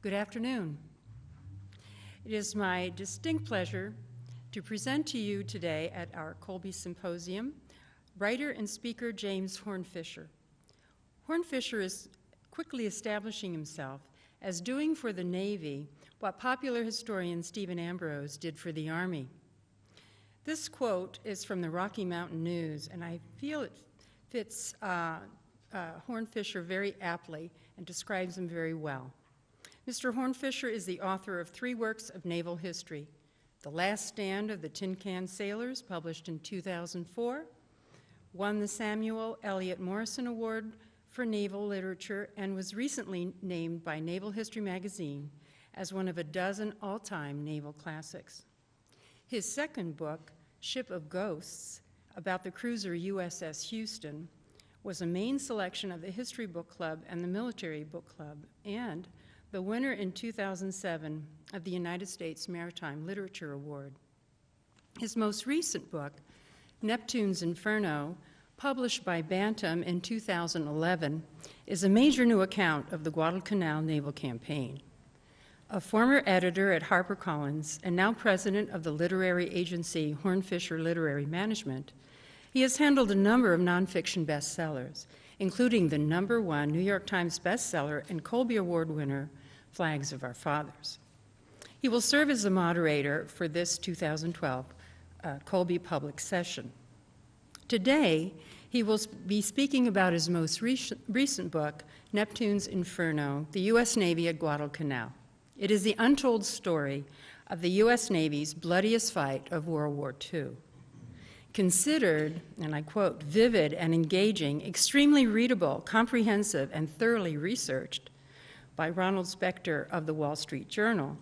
Good afternoon. It is my distinct pleasure to present to you today at our Colby Symposium writer and speaker James Hornfischer. Hornfischer is quickly establishing himself as doing for the Navy what popular historian Stephen Ambrose did for the Army. This quote is from the Rocky Mountain News, and I feel it fits Hornfischer very aptly and describes him very well. Mr. Hornfischer is the author of 3 works of naval history: The Last Stand of the Tin Can Sailors, published in 2004, won the Samuel Eliot Morrison Award for Naval Literature, and was recently named by Naval History magazine as one of a dozen all-time naval classics. His second book, Ship of Ghosts, about the cruiser USS Houston, was a main selection of the History Book Club and the Military Book Club, and the winner in 2007 of the United States Maritime Literature Award. His most recent book, Neptune's Inferno, published by Bantam in 2011, is a major new account of the Guadalcanal naval campaign. A former editor at HarperCollins and now president of the literary agency Hornfischer Literary Management, he has handled a number of nonfiction bestsellers, including the #1 New York Times bestseller and Colby Award winner, Flags of Our Fathers. He will serve as the moderator for this 2012 Colby Public Session. Today, he will be speaking about his most recent book, Neptune's Inferno, the U.S. Navy at Guadalcanal. It is the untold story of the U.S. Navy's bloodiest fight of World War II. Considered, and I quote, vivid and engaging, extremely readable, comprehensive, and thoroughly researched by Ronald Spector of the Wall Street Journal,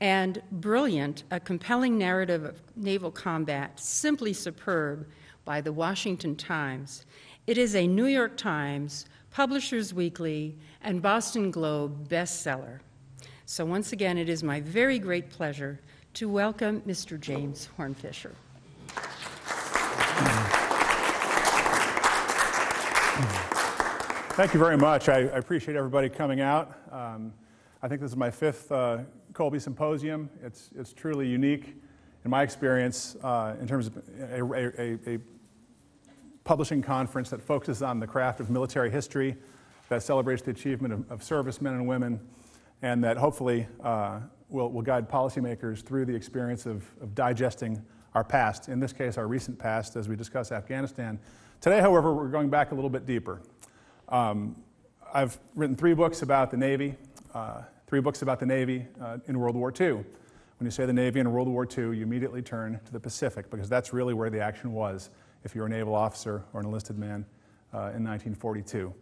and brilliant, a compelling narrative of naval combat, simply superb, by the Washington Times. It is a New York Times, Publishers Weekly, and Boston Globe bestseller. So once again, it is my very great pleasure to welcome Mr. James Hornfischer. Thank you very much. I appreciate everybody coming out. I think this is my 5th Colby Symposium. It's truly unique in my experience in terms of a publishing conference that focuses on the craft of military history, that celebrates the achievement of servicemen and women, and that hopefully will guide policymakers through the experience of digesting our past, in this case our recent past as we discuss Afghanistan. Today, however, we're going back a little bit deeper. I've written 3 books about the Navy, in World War II. When you say the Navy in World War II, you immediately turn to the Pacific, because that's really where the action was if you're a naval officer or an enlisted man in 1942.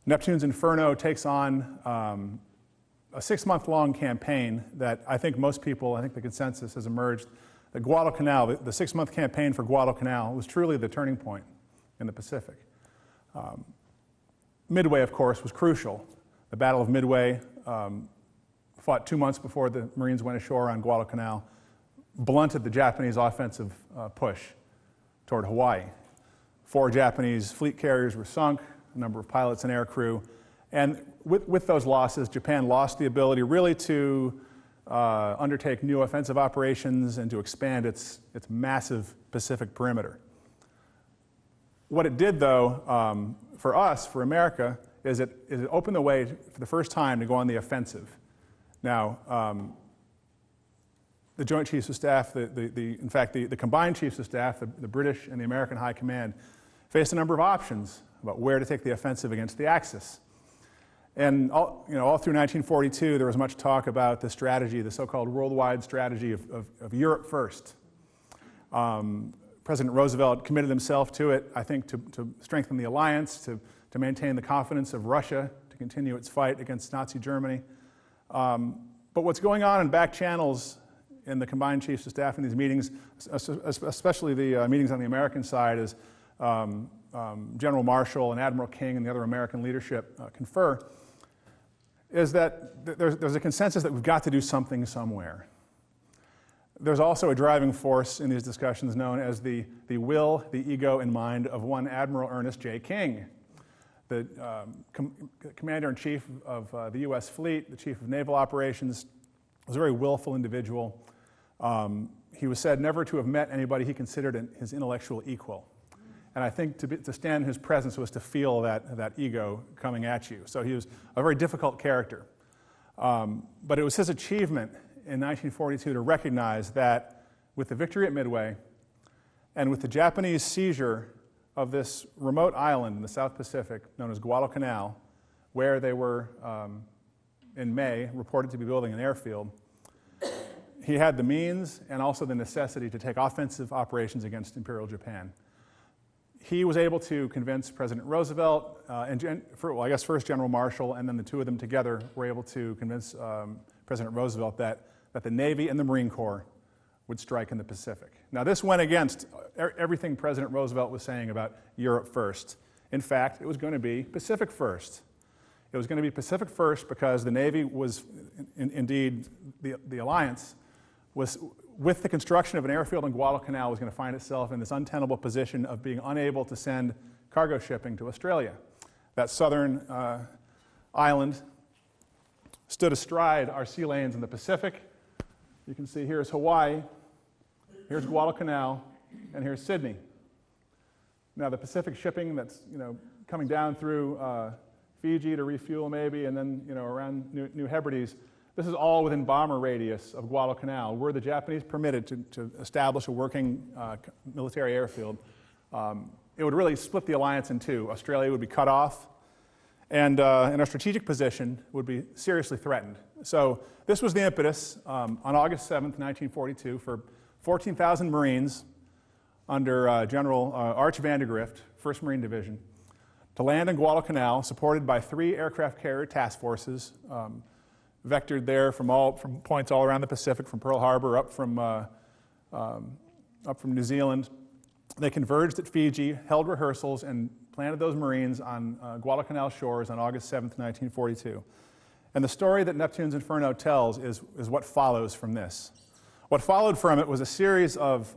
Neptune's Inferno takes on a 6-month-long campaign that I think the consensus has emerged that Guadalcanal, the 6-month campaign for Guadalcanal, was truly the turning point in the Pacific. Midway, of course, was crucial. The Battle of Midway, fought 2 months before the Marines went ashore on Guadalcanal, blunted the Japanese offensive push toward Hawaii. 4 Japanese fleet carriers were sunk, a number of pilots and air crew, and with those losses, Japan lost the ability really to undertake new offensive operations and to expand its massive Pacific perimeter. What it did, though, for us, for America, is it opened the way for the first time to go on the offensive. Now, the Joint Chiefs of Staff, in fact, the combined Chiefs of Staff, the British and the American High Command, faced a number of options about where to take the offensive against the Axis. And all through 1942, there was much talk about the strategy, the so-called worldwide strategy of Europe first. President Roosevelt committed himself to it, I think, to strengthen the alliance, to maintain the confidence of Russia, to continue its fight against Nazi Germany. But what's going on in back channels in the combined Chiefs of Staff in these meetings, especially the meetings on the American side, is General Marshall and Admiral King and the other American leadership confer, is that there's a consensus that we've got to do something somewhere. There's also a driving force in these discussions known as the will, the ego, and mind of one Admiral Ernest J. King, the commander-in-chief of the U.S. fleet, the chief of naval operations, was a very willful individual. He was said never to have met anybody he considered his intellectual equal. And I think to stand in his presence was to feel that ego coming at you. So he was a very difficult character. But it was his achievement in 1942 to recognize that with the victory at Midway and with the Japanese seizure of this remote island in the South Pacific known as Guadalcanal, where they were, in May, reported to be building an airfield, he had the means and also the necessity to take offensive operations against Imperial Japan. He was able to convince President Roosevelt, I guess first General Marshall, and then the two of them together were able to convince President Roosevelt that the Navy and the Marine Corps would strike in the Pacific. Now, this went against everything President Roosevelt was saying about Europe first. In fact, it was going to be Pacific first. It was going to be Pacific first because the Navy was, indeed, the alliance was, with the construction of an airfield in Guadalcanal, was going to find itself in this untenable position of being unable to send cargo shipping to Australia. That southern island stood astride our sea lanes in the Pacific. You can see here's Hawaii, here's Guadalcanal, and here's Sydney. Now the Pacific shipping that's coming down through Fiji to refuel maybe, and then around New Hebrides, this is all within bomber radius of Guadalcanal. Were the Japanese permitted to establish a working military airfield, it would really split the alliance in two. Australia would be cut off, and our strategic position would be seriously threatened. So this was the impetus on August 7th, 1942, for 14,000 Marines under General Arch Vandegrift, 1st Marine Division, to land in Guadalcanal, supported by 3 aircraft carrier task forces, vectored there from points all around the Pacific, from Pearl Harbor up from New Zealand. They converged at Fiji, held rehearsals, and planted those Marines on Guadalcanal shores on August 7th, 1942. And the story that Neptune's Inferno tells is what follows from this. What followed from it was a series of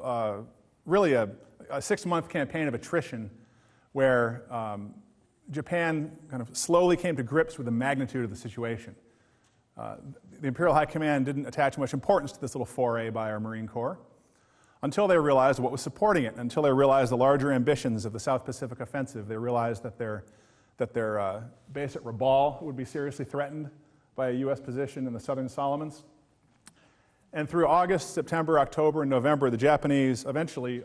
really a 6-month campaign of attrition where Japan kind of slowly came to grips with the magnitude of the situation. The Imperial High Command didn't attach much importance to this little foray by our Marine Corps until they realized what was supporting it, until they realized the larger ambitions of the South Pacific Offensive. They realized that their base at Rabaul would be seriously threatened by a U.S. position in the Southern Solomons. And through August, September, October, and November, the Japanese eventually,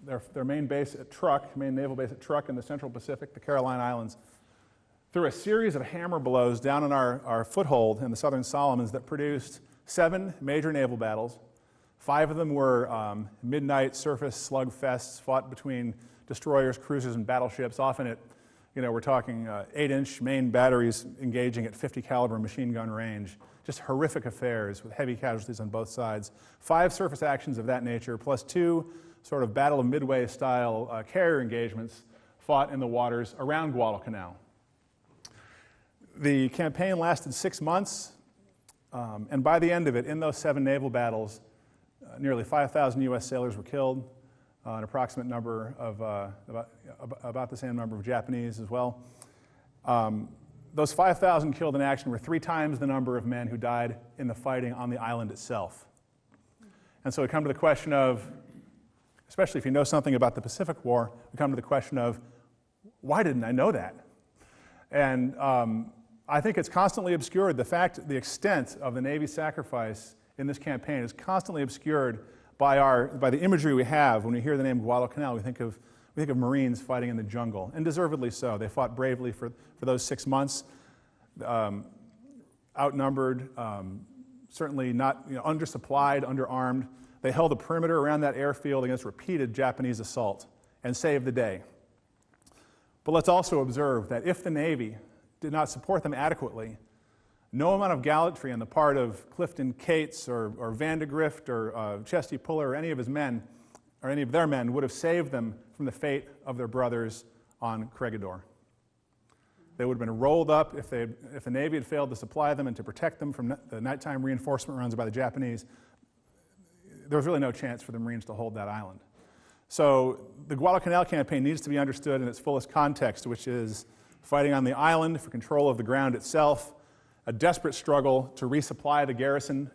their main base at Truk, main naval base at Truk in the Central Pacific, the Caroline Islands, through a series of hammer blows down on our foothold in the Southern Solomons that produced 7 major naval battles. 5 of them were midnight surface slugfests fought between destroyers, cruisers, and battleships, often at, we're talking 8-inch main batteries engaging at 50 caliber machine gun range. Just horrific affairs with heavy casualties on both sides. 5 surface actions of that nature, plus 2 sort of Battle of Midway style carrier engagements fought in the waters around Guadalcanal. The campaign lasted 6 months, and by the end of it, in those 7 naval battles, nearly 5,000 U.S. sailors were killed, an approximate number of, about the same number of Japanese as well. Those 5,000 killed in action were 3 times the number of men who died in the fighting on the island itself. And so we come to the question of, especially if you know something about the Pacific War, we come to the question of, why didn't I know that? And I think it's constantly obscured. The extent of the Navy's sacrifice in this campaign is constantly obscured by the imagery we have when we hear the name Guadalcanal. We think of Marines fighting in the jungle, and deservedly so. They fought bravely for those 6 months, outnumbered, certainly not undersupplied, underarmed. They held a perimeter around that airfield against repeated Japanese assault and saved the day. But let's also observe that if the Navy did not support them adequately, no amount of gallantry on the part of Clifton Cates or Vandegrift or Chesty Puller or any of his men, or any of their men, would have saved them from the fate of their brothers on Corregidor. They would have been rolled up if the Navy had failed to supply them and to protect them from the nighttime reinforcement runs by the Japanese. There was really no chance for the Marines to hold that island. So the Guadalcanal campaign needs to be understood in its fullest context, which is fighting on the island for control of the ground itself, a desperate struggle to resupply the garrison